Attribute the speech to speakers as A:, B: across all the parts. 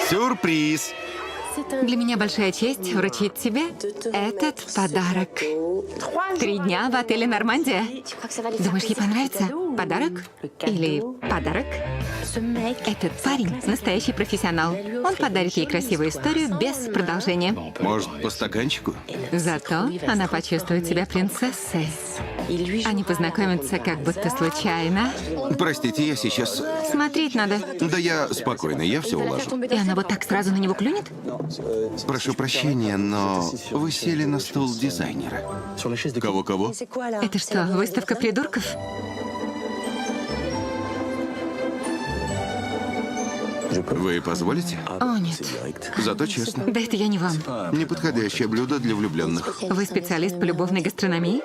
A: Сюрприз!
B: Для меня большая честь вручить тебе этот подарок. 3 дня в отеле «Нормандия». Думаешь, ей понравится? Подарок? Или подарок? Этот парень – настоящий профессионал. Он подарит ей красивую историю без продолжения.
A: Может, по стаканчику?
B: Зато она почувствует себя принцессой. Они познакомятся как будто случайно.
A: Простите, я сейчас...
B: Смотреть надо.
A: Да я спокойно, я все уложу.
B: И она вот так сразу на него клюнет?
A: Прошу прощения, но вы сели на стул дизайнера. Кого-кого?
B: Это что, выставка придурков?
A: Вы позволите?
B: О, нет.
A: Зато честно.
B: Да это я не вам.
A: Неподходящее блюдо для влюбленных.
B: Вы специалист по любовной гастрономии?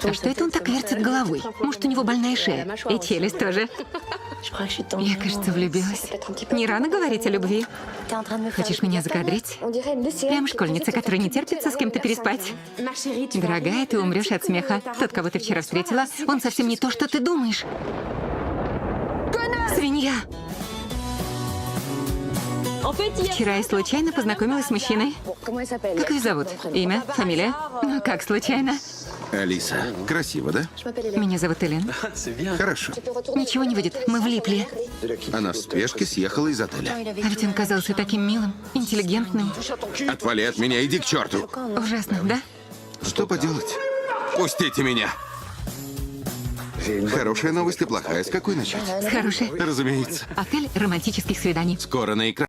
B: А что это он так вертит головой? Может, у него больная шея? И челюсть тоже. Я, кажется, влюбилась. Не рано говорить о любви. Хочешь меня закадрить? Прям школьница, которая не терпится с кем-то переспать. Дорогая, ты умрешь от смеха. Тот, кого ты вчера встретила, он совсем не то, что ты думаешь. Свинья! Вчера я случайно познакомилась с мужчиной. Как ее зовут? Имя? Фамилия? Ну, как случайно?
A: Алиса, красиво, да?
B: Меня зовут Элен.
A: Хорошо.
B: Ничего не выйдет, мы влипли.
A: Она в спешке съехала из отеля.
B: А ведь он казался таким милым, интеллигентным.
A: Отвали от меня, иди к черту.
B: Ужасно, да?
A: Что поделать? Пустите меня. Хорошая новость и плохая. С какой начать?
B: С хорошей.
A: Разумеется.
B: Отель романтических свиданий.
A: Скоро на экране.